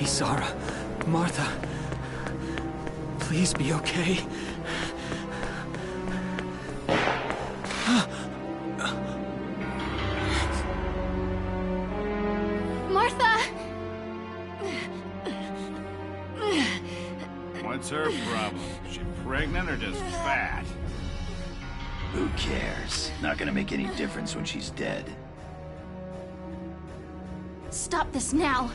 Isara, Martha, please be okay. Martha! What's her problem? Is she pregnant or just fat? Who cares? Not gonna make any difference when she's dead. Stop this now!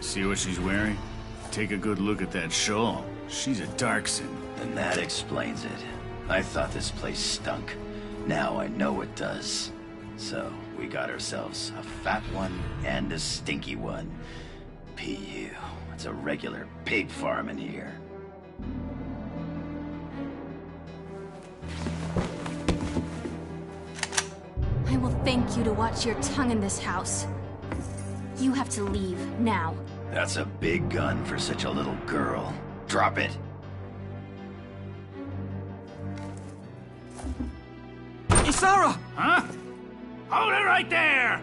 See what she's wearing? Take a good look at that shawl. She's a Darkson. And that explains it. I thought this place stunk. Now I know it does. So, we got ourselves a fat one and a stinky one. PU. It's a regular pig farm in here. I will thank you to watch your tongue in this house. You have to leave, now. That's a big gun for such a little girl. Drop it. Isara! Huh? Hold it right there!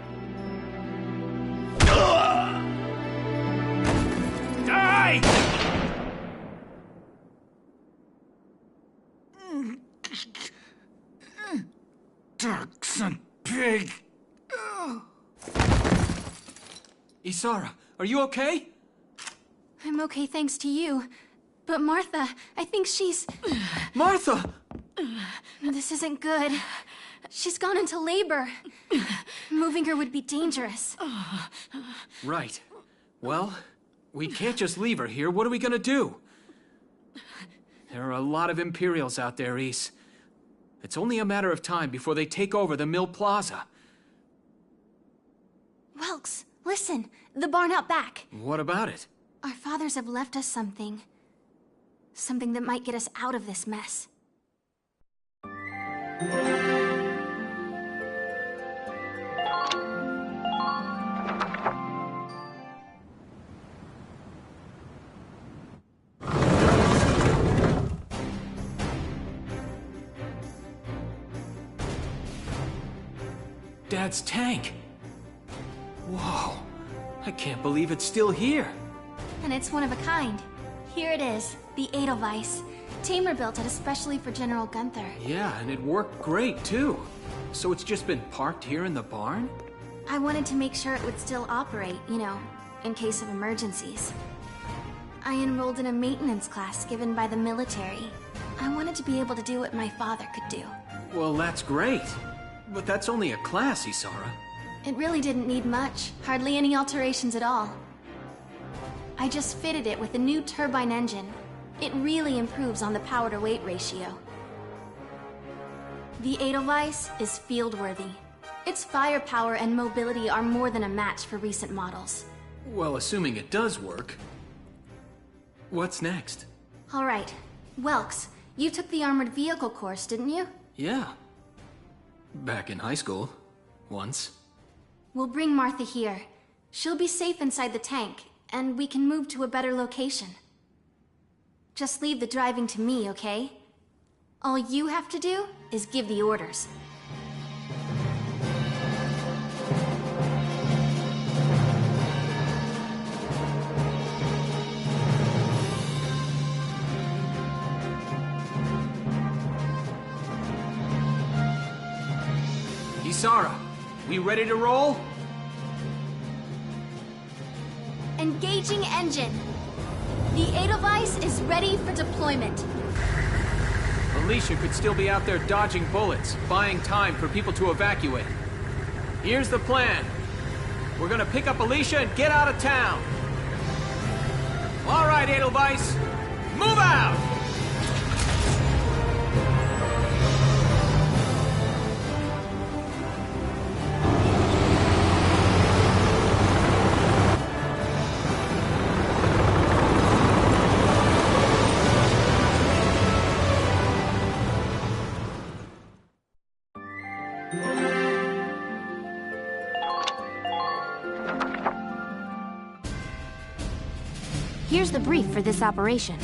Die! Darkson pig! Isara, are you okay? I'm okay thanks to you. But Martha, I think she's... Martha! This isn't good. She's gone into labor. Moving her would be dangerous. Right. Well, we can't just leave her here. What are we gonna do? There are a lot of Imperials out there, Ys. It's only a matter of time before they take over the Mill Plaza. Welks, listen. The barn out back. What about it? Our fathers have left us something. Something that might get us out of this mess. Dad's tank. Whoa. I can't believe it's still here. And it's one of a kind. Here it is, the Edelweiss. Tamer built it especially for General Gunther. Yeah, and it worked great, too. So it's just been parked here in the barn? I wanted to make sure it would still operate, you know, in case of emergencies. I enrolled in a maintenance class given by the military. I wanted to be able to do what my father could do. Well, that's great. But that's only a class, Isara. It really didn't need much. Hardly any alterations at all. I just fitted it with a new turbine engine. It really improves on the power-to-weight ratio. The Edelweiss is field-worthy. Its firepower and mobility are more than a match for recent models. Well, assuming it does work. What's next? All right. Welks, you took the armored vehicle course, didn't you? Yeah. Back in high school. Once. We'll bring Martha here. She'll be safe inside the tank, and we can move to a better location. Just leave the driving to me, okay? All you have to do is give the orders. Isara, we ready to roll? Engaging engine. The Edelweiss is ready for deployment. Alicia could still be out there dodging bullets, buying time for people to evacuate. Here's the plan. We're gonna pick up Alicia and get out of town. All right, Edelweiss, move out! Here's the brief for this operation.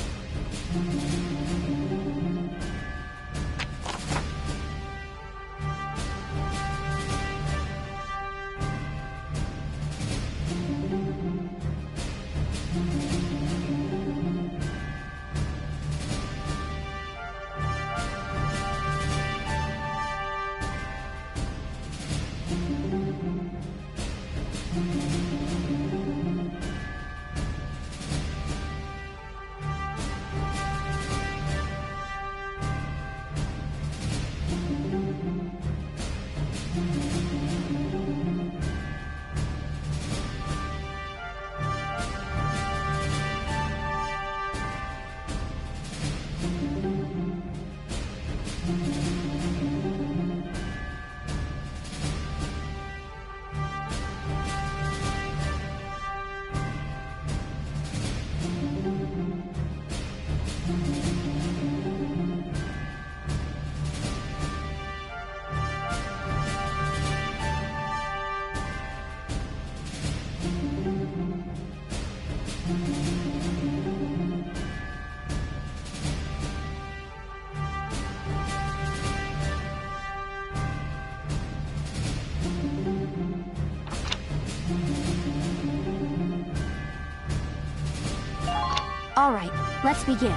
All right, let's begin.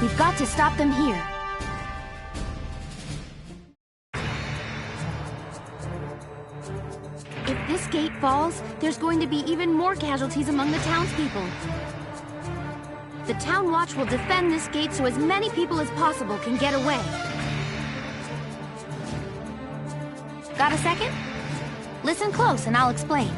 We've got to stop them here. If this gate falls, there's going to be even more casualties among the townspeople. The Town Watch will defend this gate so as many people as possible can get away. Got a second? Listen close and I'll explain.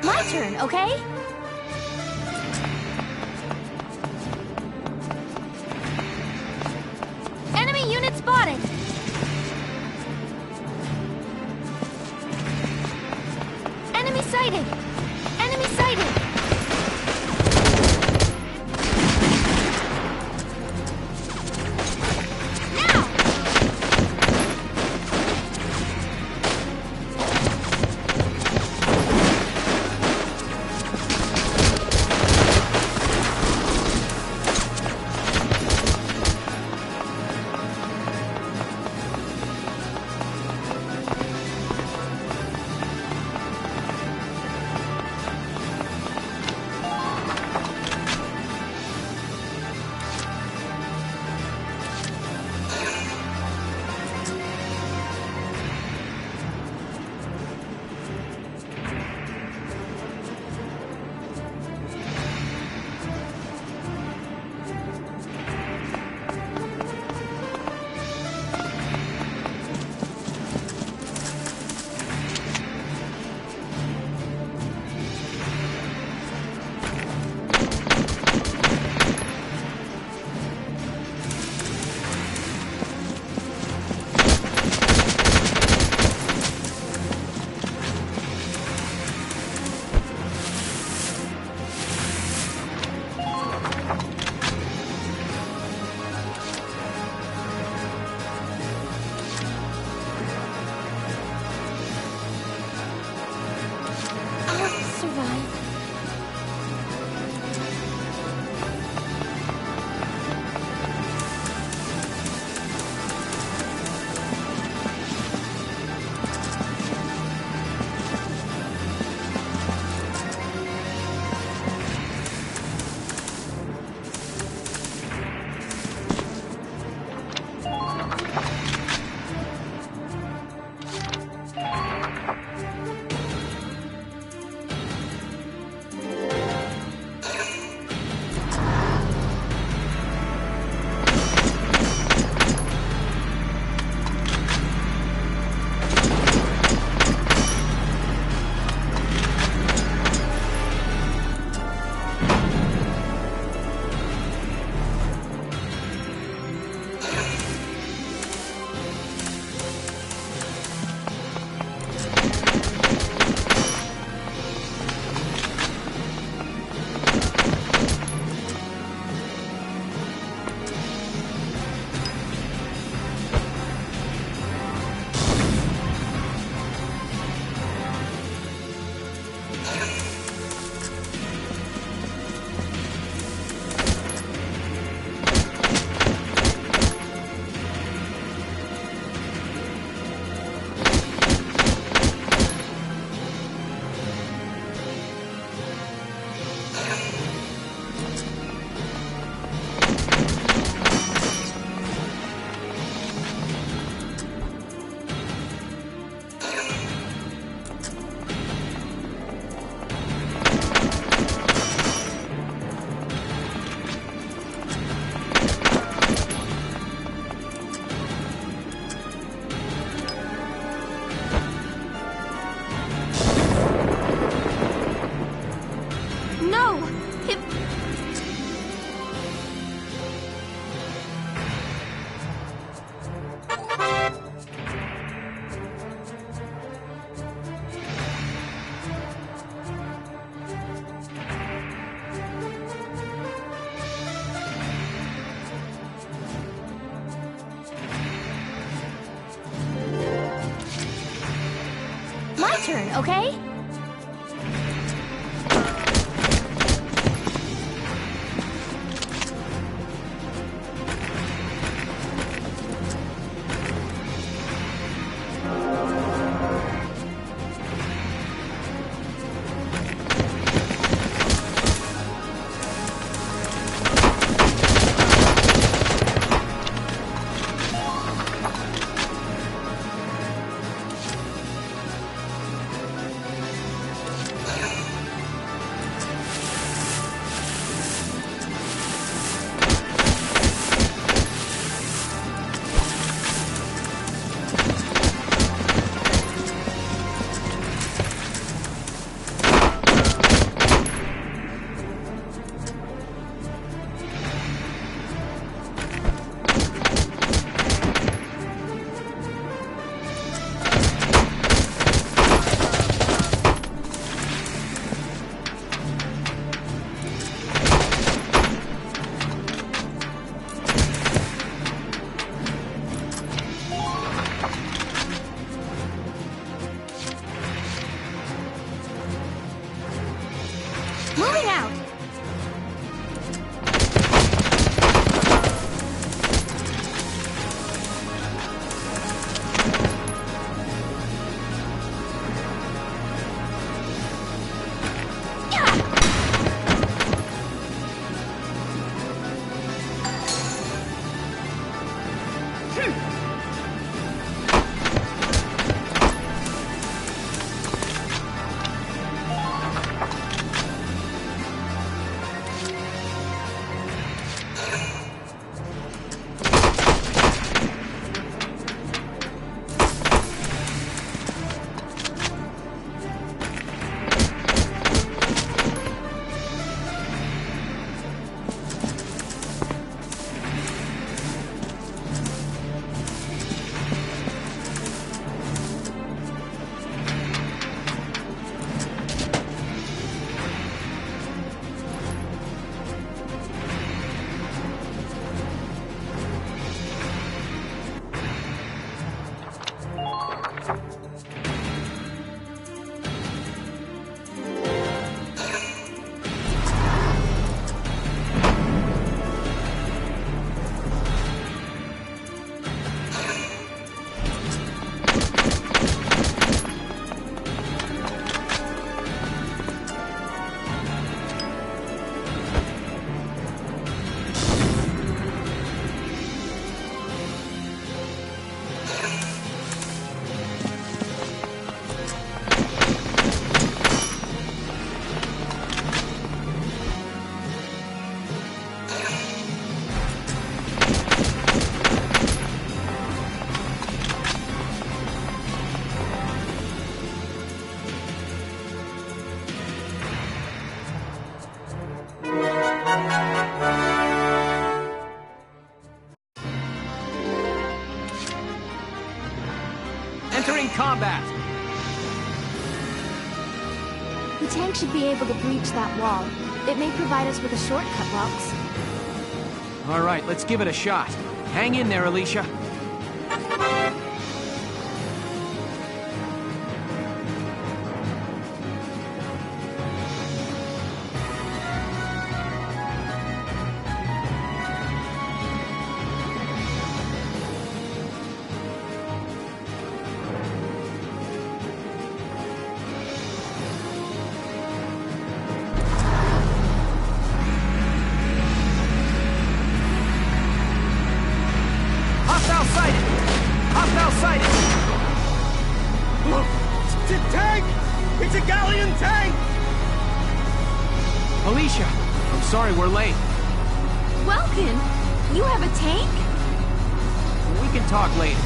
My turn, okay? Enemy unit spotted! Enemy sighted! Enemy sighted! turn, okay? Moving out! Entering combat! The tank should be able to breach that wall. It may provide us with a shortcut, Valks. All right, let's give it a shot. Hang in there, Alicia. Hostile sighted! Hostile sighted! It's a tank! It's a galleon tank! Alicia, I'm sorry we're late. Welkin, you have a tank? We can talk later.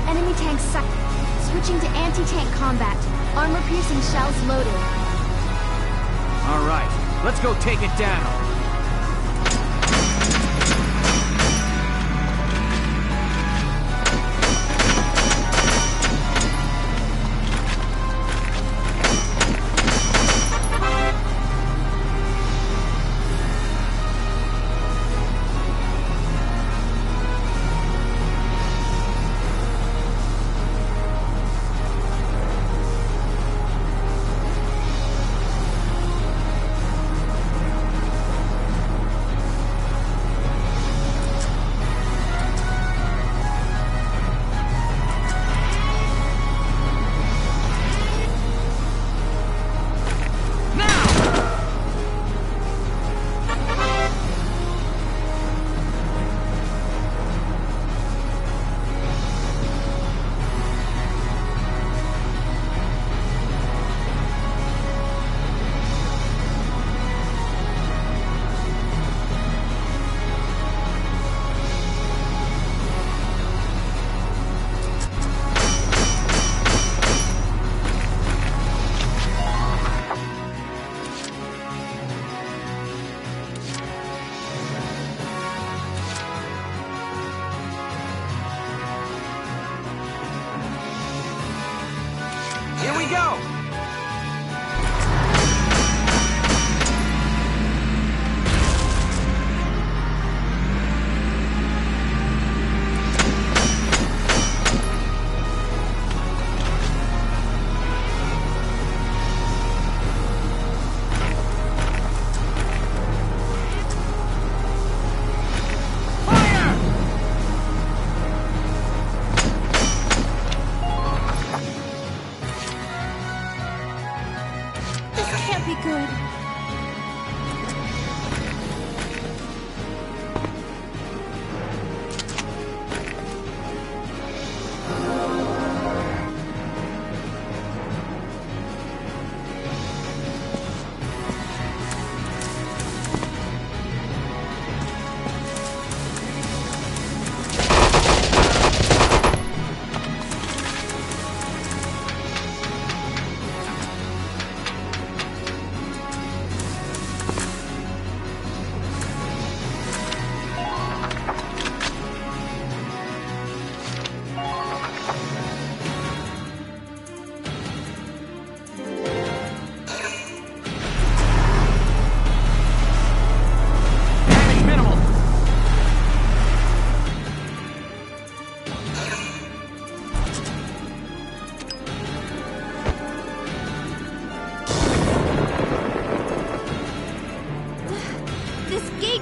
Enemy tank switching to anti-tank combat. Armor-piercing shells loaded. All right, let's go take it down. This can't be good.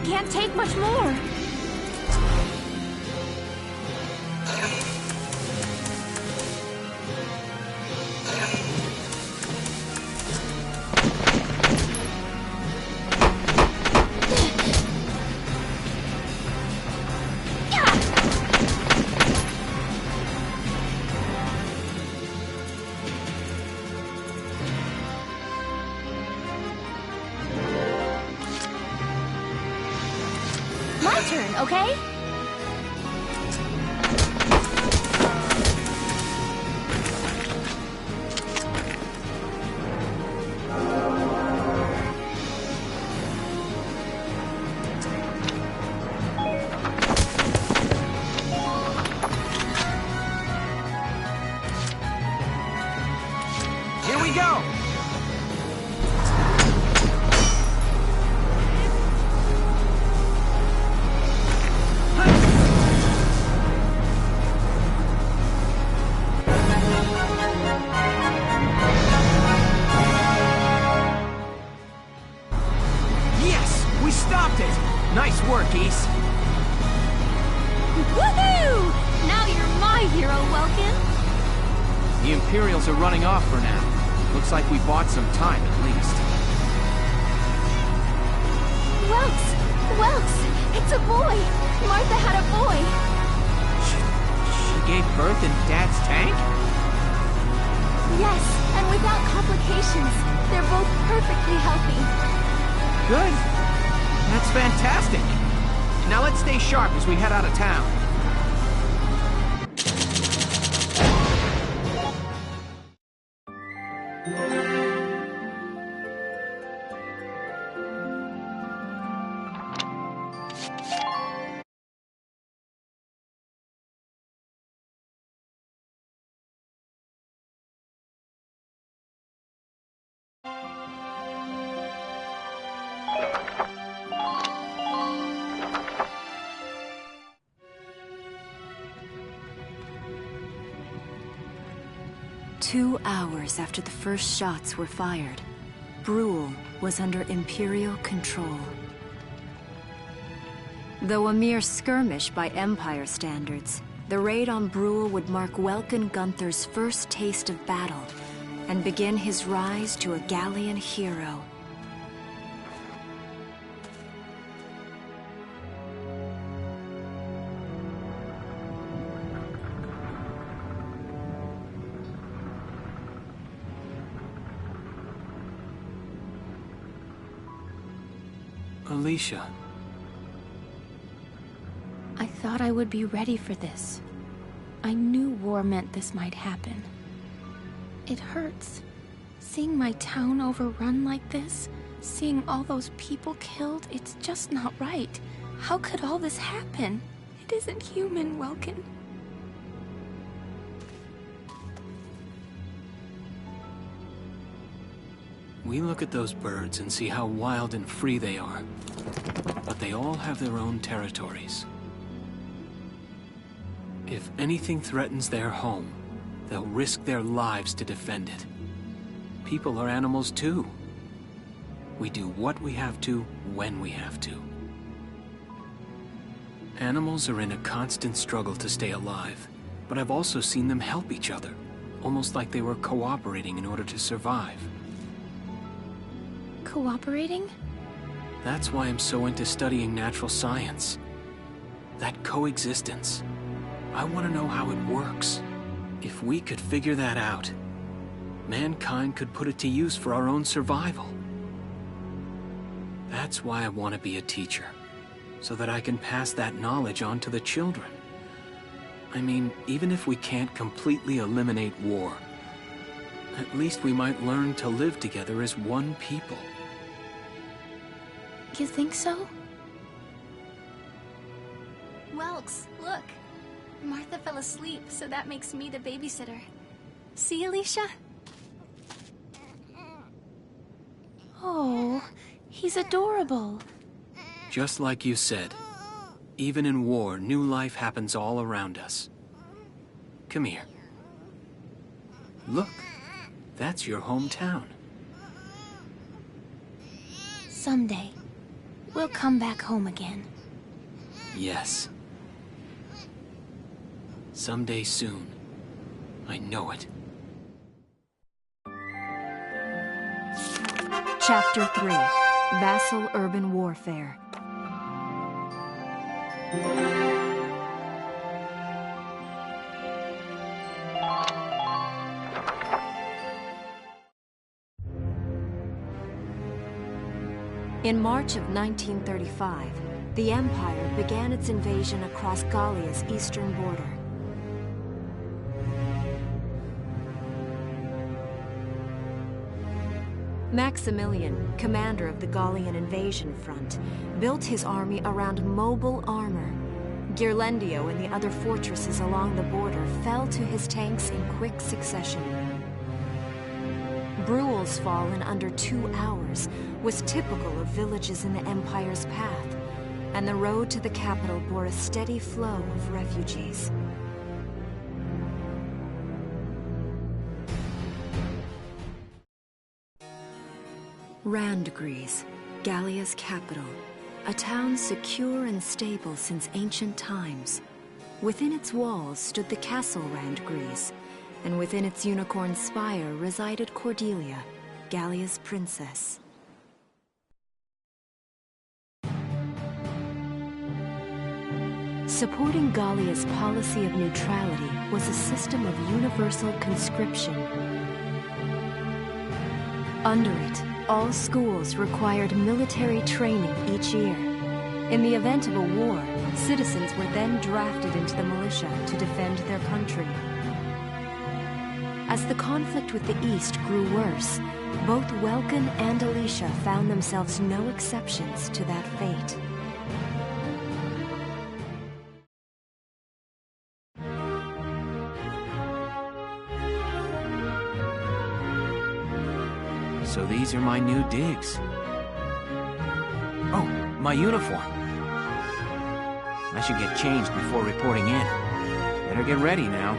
Can't take much more. My turn, okay? Here we go! Nice work, Ace. Woohoo! Now you're my hero, Welkin. The Imperials are running off for now. Looks like we bought some time, at least. Welks! It's a boy! Martha had a boy! She gave birth in Dad's tank? Yes, and without complications. They're both perfectly healthy. Good. That's fantastic. Now let's stay sharp as we head out of town. Two hours after the first shots were fired, Brule was under Imperial control. Though a mere skirmish by Empire standards, the raid on Brule would mark Welkin Gunther's first taste of battle and begin his rise to a Gallian hero. Alicia. I thought I would be ready for this. I knew war meant this might happen. It hurts. Seeing my town overrun like this, seeing all those people killed, it's just not right. How could all this happen? It isn't human, Welkin. We look at those birds and see how wild and free they are. But they all have their own territories. If anything threatens their home, they'll risk their lives to defend it. People are animals too. We do what we have to, when we have to. Animals are in a constant struggle to stay alive, but I've also seen them help each other, almost like they were cooperating in order to survive. Cooperating? That's why I'm so into studying natural science. That coexistence. I want to know how it works. If we could figure that out, mankind could put it to use for our own survival. That's why I want to be a teacher, so that I can pass that knowledge on to the children. I mean, even if we can't completely eliminate war, at least we might learn to live together as one people. You think so? Welks, look. Martha fell asleep, so that makes me the babysitter. See, Alicia? Oh, he's adorable. Just like you said, even in war, new life happens all around us. Come here. Look, that's your hometown. Someday, we'll come back home again. Yes. Someday soon. I know it. Chapter 3. Vassal Urban Warfare. In March of 1935, the Empire began its invasion across Gallia's eastern border. Maximilian, commander of the Gallian invasion front, built his army around mobile armor. Ghirlandaio and the other fortresses along the border fell to his tanks in quick succession. Bruhl's fall in under 2 hours was typical of villages in the Empire's path, and the road to the capital bore a steady flow of refugees. Randgries, Gallia's capital, a town secure and stable since ancient times. Within its walls stood the castle Randgries, and within its unicorn spire resided Cordelia, Gallia's princess. Supporting Gallia's policy of neutrality was a system of universal conscription. Under it, all schools required military training each year. In the event of a war, citizens were then drafted into the militia to defend their country. As the conflict with the East grew worse, both Welkin and Alicia found themselves no exceptions to that fate. So these are my new digs. Oh, my uniform. I should get changed before reporting in. Better get ready now.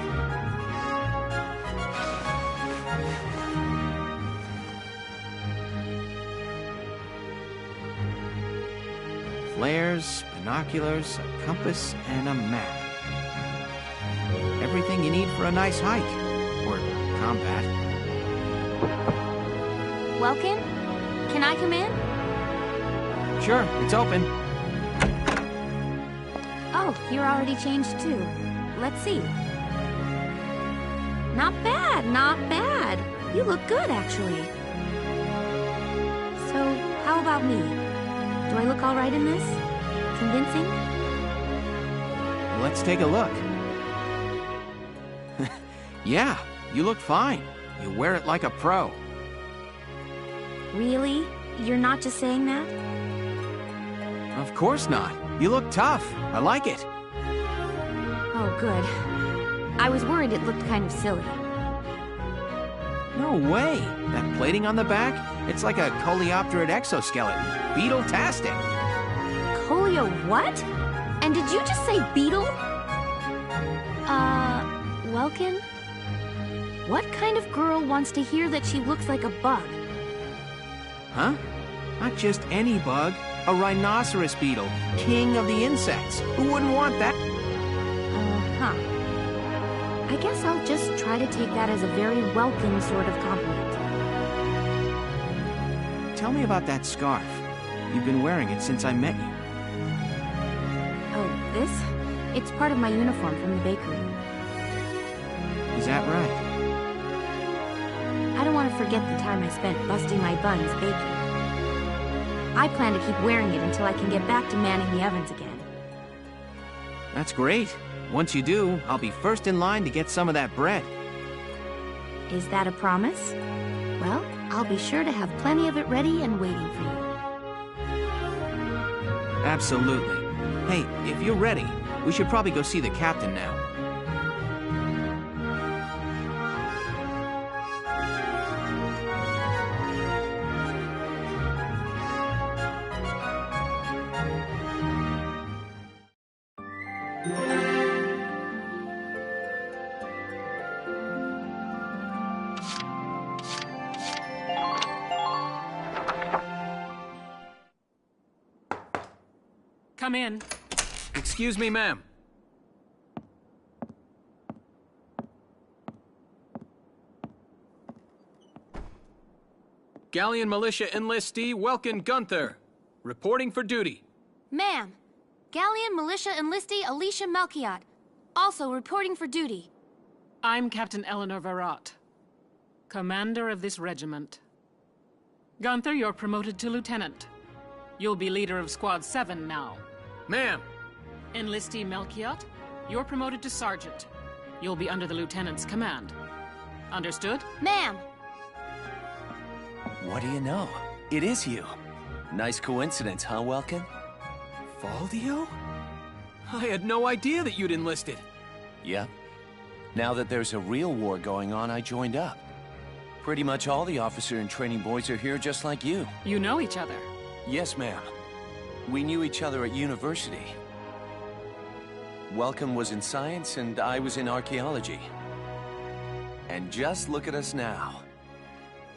Flares, binoculars, a compass, and a map. Everything you need for a nice hike. Or combat. Welkin? Can I come in? Sure, it's open. Oh, you're already changed too. Let's see. Not bad, not bad. You look good, actually. So, how about me? Do I look all right in this? Convincing? Let's take a look. Yeah, you look fine. You wear it like a pro. Really? You're not just saying that? Of course not. You look tough. I like it. Oh, good. I was worried it looked kind of silly. No way. That plating on the back, it's like a coleopterate exoskeleton. Beetle-tastic. Colio what? And did you just say beetle? Welkin? What kind of girl wants to hear that she looks like a bug? Huh? Not just any bug. A rhinoceros beetle, king of the insects. Who wouldn't want that? Uh-huh. I guess I'll just try to take that as a very welcome sort of compliment. tell me about that scarf. You've been wearing it since I met you. Oh, this? It's part of my uniform from the bakery. Is that right? I don't want to forget the time I spent busting my buns baking. I plan to keep wearing it until I can get back to manning the ovens again. That's great. Once you do, I'll be first in line to get some of that bread. Is that a promise? Well, I'll be sure to have plenty of it ready and waiting for you. Absolutely. Hey, if you're ready, we should probably go see the captain now. Come in. Excuse me, ma'am. Galleon Militia Enlistee Welkin Gunther, reporting for duty. Ma'am, Galleon Militia Enlistee Alicia Melchiot, also reporting for duty. I'm Captain Eleanor Varrot, commander of this regiment. Gunther, you're promoted to lieutenant. You'll be leader of Squad 7 now. Ma'am! Enlistee Melchiot, you're promoted to sergeant. You'll be under the lieutenant's command. Understood? Ma'am! What do you know? It is you. Nice coincidence, huh, Welkin? Valdio? I had no idea that you'd enlisted. Yep. Now that there's a real war going on, I joined up. Pretty much all the officer and training boys are here just like you. You know each other? Yes, ma'am. We knew each other at university. Welcome was in science and I was in archaeology. And just look at us now.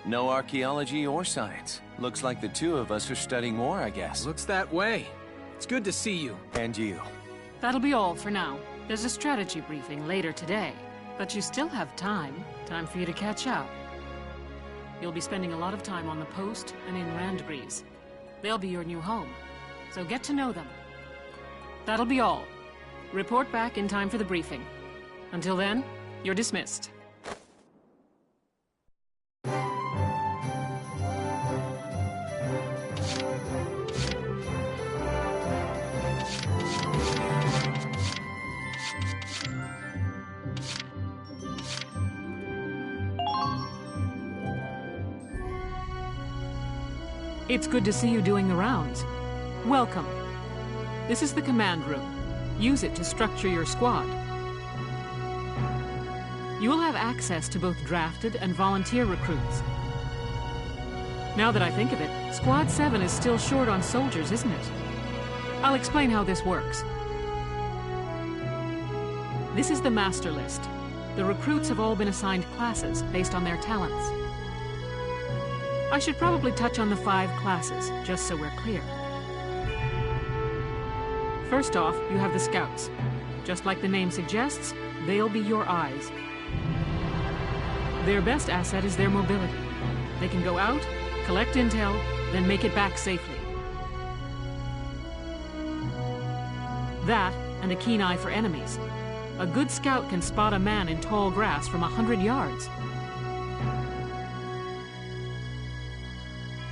No archaeology or science. Looks like the two of us are studying more, I guess. Looks that way. It's good to see you. And you. That'll be all for now. There's a strategy briefing later today. But you still have time. Time for you to catch up. You'll be spending a lot of time on the post and in Randgries. They'll be your new home. So get to know them. That'll be all. Report back in time for the briefing. Until then, you're dismissed. It's good to see you doing the rounds. Welcome. This is the command room. Use it to structure your squad. You will have access to both drafted and volunteer recruits. Now that I think of it, Squad 7 is still short on soldiers, isn't it? I'll explain how this works. This is the master list. The recruits have all been assigned classes based on their talents. I should probably touch on the 5 classes, just so we're clear. First off, you have the scouts. Just like the name suggests, they'll be your eyes. Their best asset is their mobility. They can go out, collect intel, then make it back safely. That, and a keen eye for enemies. A good scout can spot a man in tall grass from 100 yards.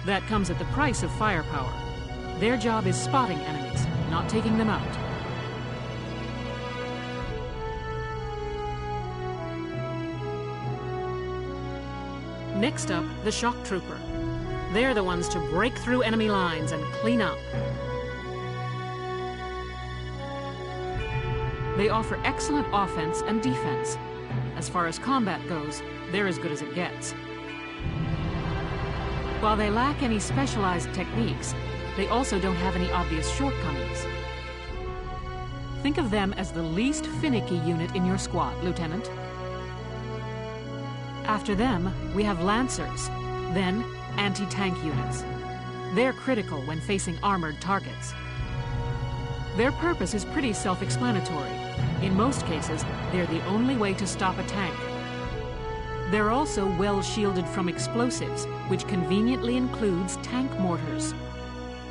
That comes at the price of firepower. Their job is spotting enemies, not taking them out. Next up, the shock trooper. They're the ones to break through enemy lines and clean up. They offer excellent offense and defense. As far as combat goes, they're as good as it gets. While they lack any specialized techniques, they also don't have any obvious shortcomings. Think of them as the least finicky unit in your squad, Lieutenant. After them, we have Lancers, then anti-tank units. They're critical when facing armored targets. Their purpose is pretty self-explanatory. In most cases, they're the only way to stop a tank. They're also well shielded from explosives, which conveniently includes tank mortars.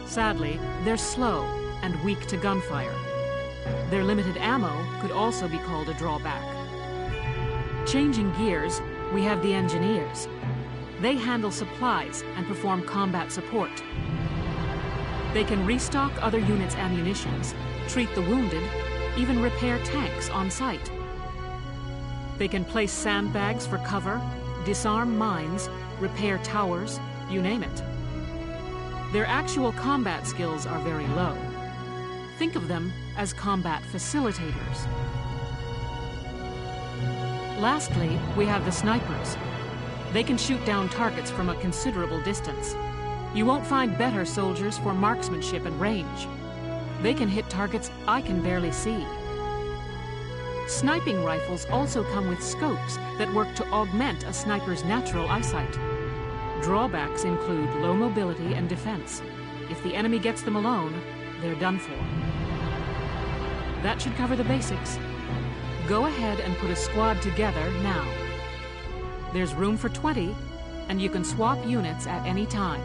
Sadly, they're slow and weak to gunfire. Their limited ammo could also be called a drawback. Changing gears, we have the engineers. They handle supplies and perform combat support. They can restock other units' ammunitions, treat the wounded, even repair tanks on site. They can place sandbags for cover, disarm mines, repair towers, you name it. Their actual combat skills are very low. Think of them as combat facilitators. Lastly, we have the snipers. They can shoot down targets from a considerable distance. You won't find better soldiers for marksmanship and range. They can hit targets I can barely see. Sniping rifles also come with scopes that work to augment a sniper's natural eyesight. Drawbacks include low mobility and defense. If the enemy gets them alone, they're done for. That should cover the basics. Go ahead and put a squad together now. There's room for 20, and you can swap units at any time.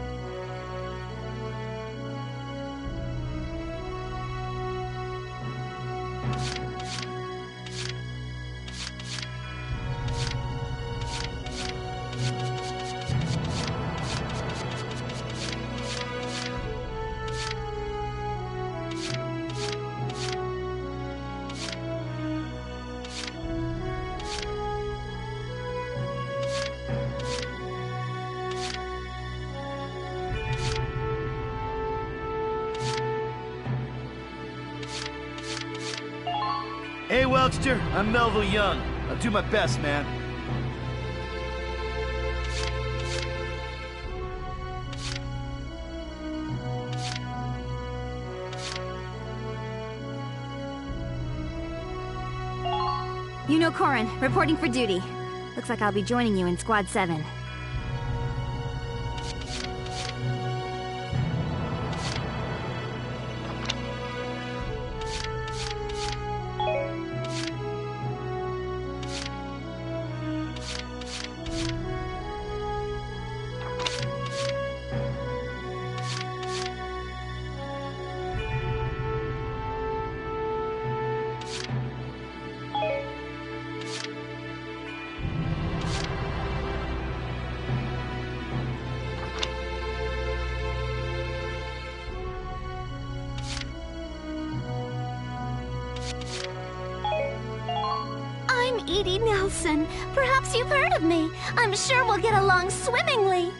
Hey, Welchster, I'm Melville Young. I'll do my best, man. Corin, reporting for duty. Looks like I'll be joining you in Squad 7. I'm Edie Nelson. Perhaps you've heard of me. I'm sure we'll get along swimmingly.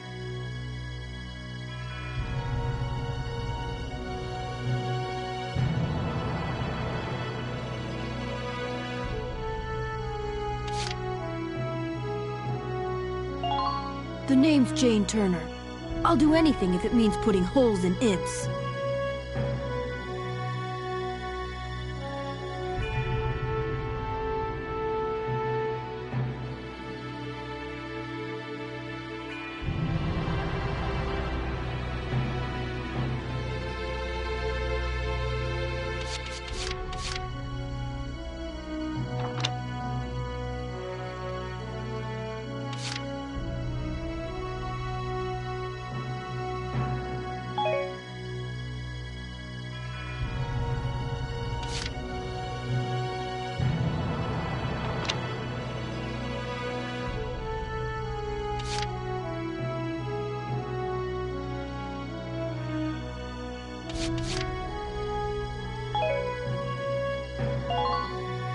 The name's Jane Turner. I'll do anything if it means putting holes in imps.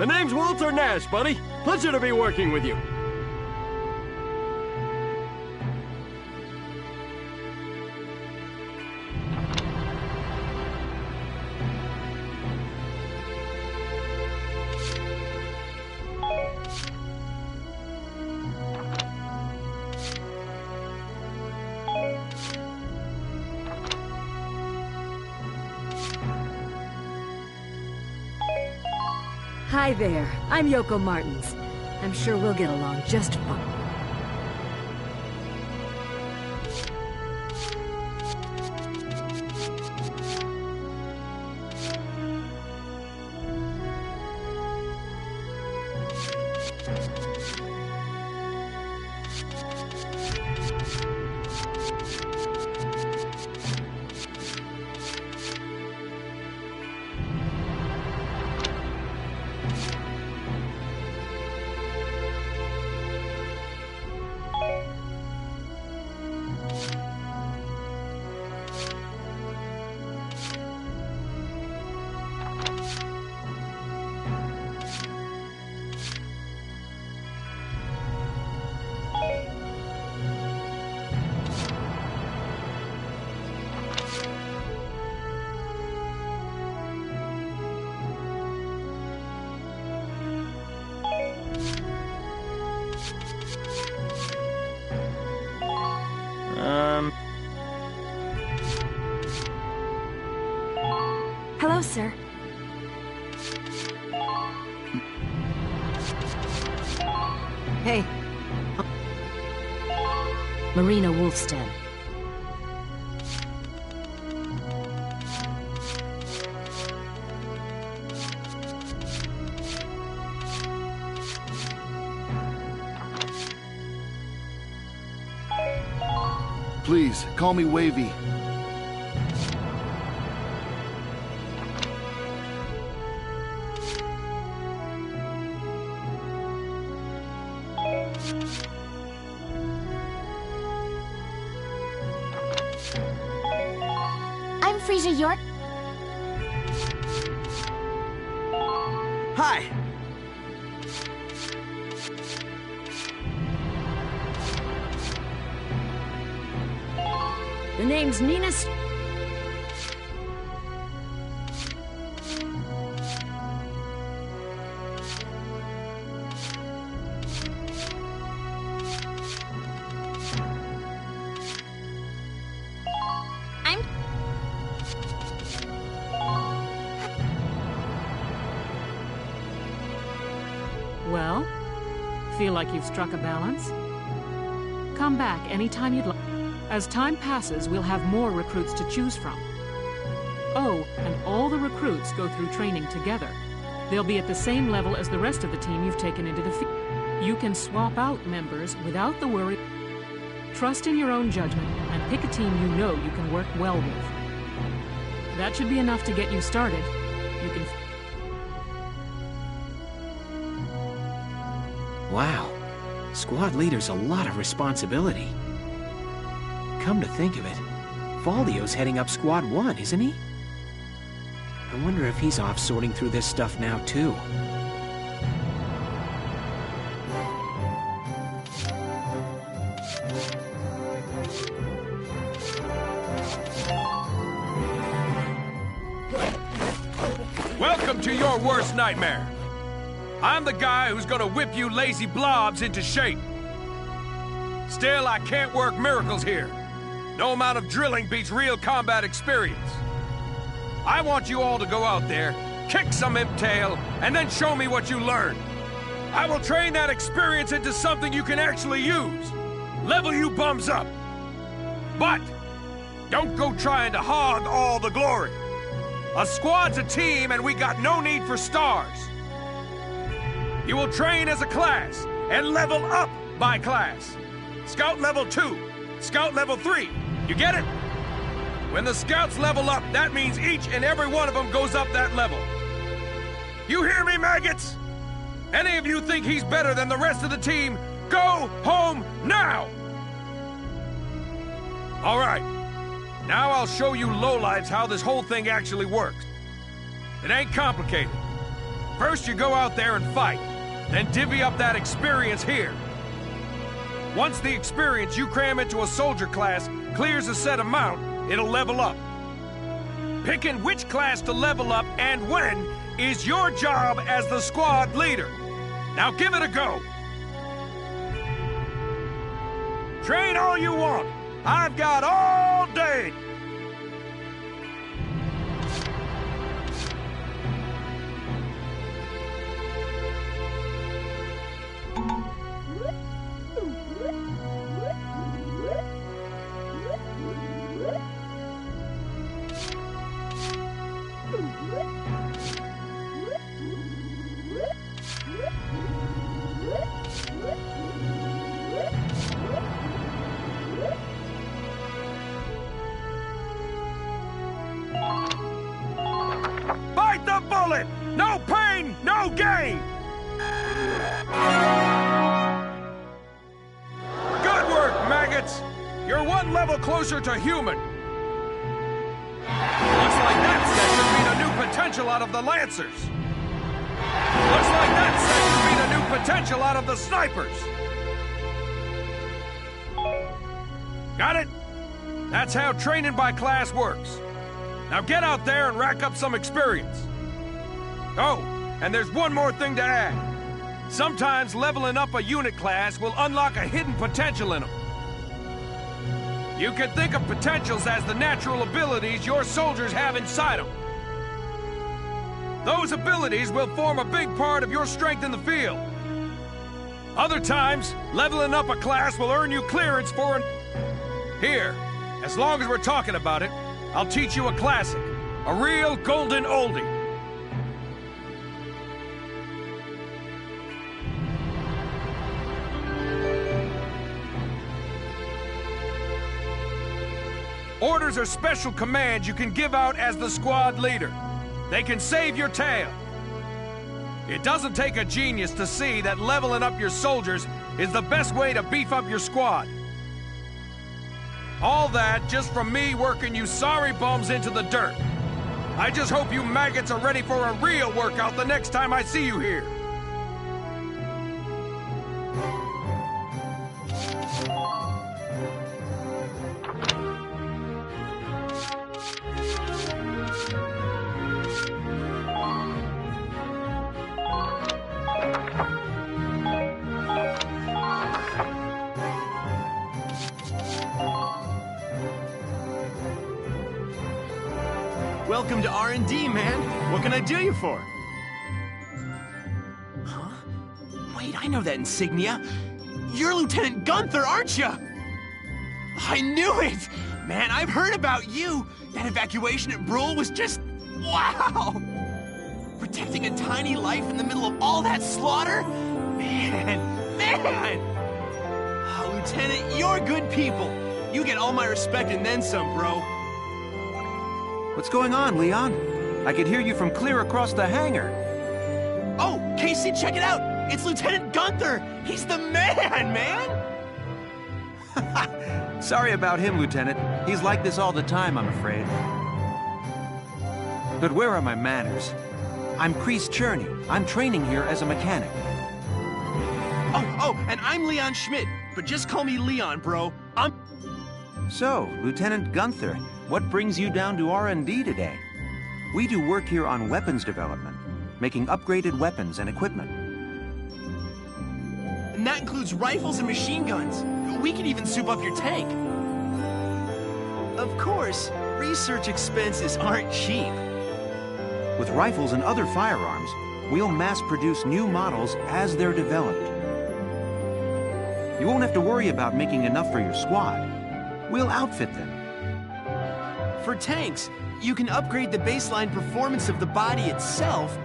The name's Walter Nash, buddy. Pleasure to be working with you. Hi there, I'm Yoko Martins. I'm sure we'll get along just fine. Hello, sir. Hey. Marina Wolfstead. Please, call me Wavy. I'm Frasier York. Hi. The name's Nina Well, feel like you've struck a balance? Come back anytime you'd like. As time passes, we'll have more recruits to choose from. Oh, and all the recruits go through training together. They'll be at the same level as the rest of the team you've taken into the field. You can swap out members without the worry. Trust in your own judgment and pick a team you know you can work well with. That should be enough to get you started. You can... Wow. Squad leader's a lot of responsibility. Come to think of it, Faldio's heading up Squad 1, isn't he? I wonder if he's off sorting through this stuff now, too. Welcome to your worst nightmare. I'm the guy who's gonna whip you lazy blobs into shape. Still, I can't work miracles here. No amount of drilling beats real combat experience. I want you all to go out there, kick some imp tail, and then show me what you learned. I will train that experience into something you can actually use. Level you bums up. But don't go trying to hog all the glory. A squad's a team, and we got no need for stars. You will train as a class and level up by class. Scout level 2, Scout level 3. You get it? When the scouts level up, that means each and every one of them goes up that level. You hear me, maggots? Any of you think he's better than the rest of the team, go home now! All right. Now I'll show you lowlifes how this whole thing actually works. It ain't complicated. First you go out there and fight, then divvy up that experience here. Once the experience you cram into a soldier class clears a set amount, it'll level up. Picking which class to level up and when is your job as the squad leader. Now give it a go. Train all you want. I've got all day. Bite the bullet! No pain, no gain! Good work, maggots! You're one level closer to human. Looks like that session beat a new potential out of the Lancers. Looks like that session beat a new potential out of the Snipers. Got it? That's how training by class works. Now get out there and rack up some experience. Oh, and there's one more thing to add. Sometimes leveling up a unit class will unlock a hidden potential in them. You can think of potentials as the natural abilities your soldiers have inside them. Those abilities will form a big part of your strength in the field. Other times, leveling up a class will earn you clearance for an... Here, as long as we're talking about it, I'll teach you a classic. A real golden oldie. Orders are special commands you can give out as the squad leader. They can save your tail. It doesn't take a genius to see that leveling up your soldiers is the best way to beef up your squad. All that just from me working you sorry bums into the dirt. I just hope you maggots are ready for a real workout the next time I see you here. Welcome to R&D, man. What can I do you for? Huh? Wait, I know that insignia. You're Lieutenant Gunther, aren't you? I knew it! Man, I've heard about you. That evacuation at Brule was just... wow! Protecting a tiny life in the middle of all that slaughter? Man! Oh, Lieutenant, you're good people. You get all my respect and then some, bro. What's going on, Leon? I could hear you from clear across the hangar. Oh, Casey, check it out! It's Lieutenant Gunther! He's the man! Sorry about him, Lieutenant. He's like this all the time, I'm afraid. But where are my manners? I'm Kreese Cherney. I'm training here as a mechanic. Oh, and I'm Leon Schmidt, but just call me Leon, bro. So, Lieutenant Gunther, what brings you down to R&D today? We do work here on weapons development, making upgraded weapons and equipment. And that includes rifles and machine guns. We can even soup up your tank. Of course, research expenses aren't cheap. With rifles and other firearms, we'll mass-produce new models as they're developed. You won't have to worry about making enough for your squad. We'll outfit them. For tanks, you can upgrade the baseline performance of the body itself,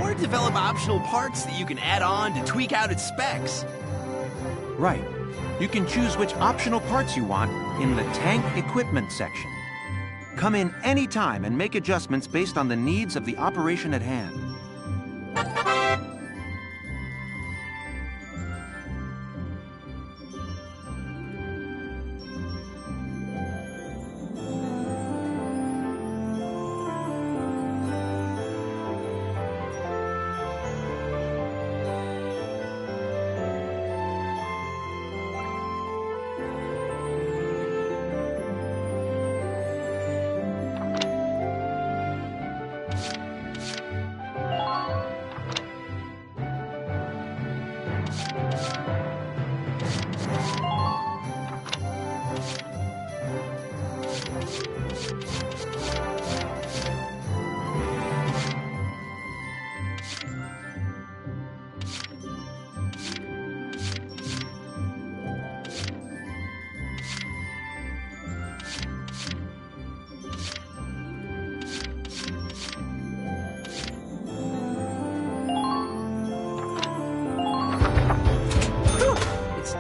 or develop optional parts that you can add on to tweak out its specs. Right. You can choose which optional parts you want in the tank equipment section. Come in any time and make adjustments based on the needs of the operation at hand.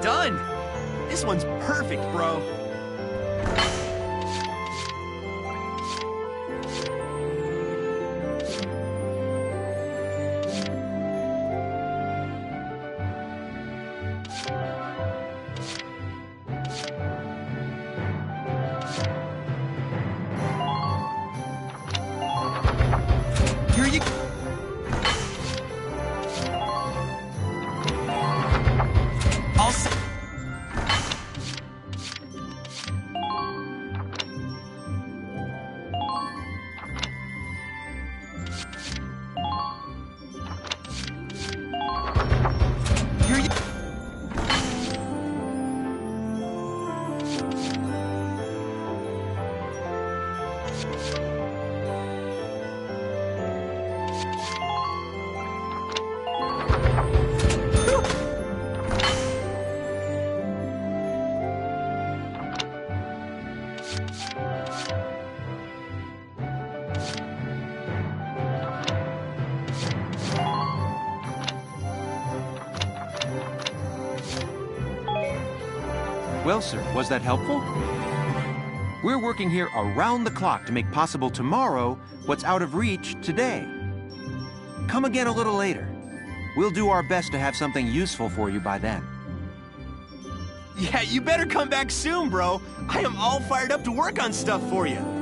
Done! This one's perfect, bro. Here you go. Well, sir, was that helpful? We're working here around the clock to make possible tomorrow what's out of reach today. Come again a little later. We'll do our best to have something useful for you by then. Yeah, you better come back soon, bro. I am all fired up to work on stuff for you.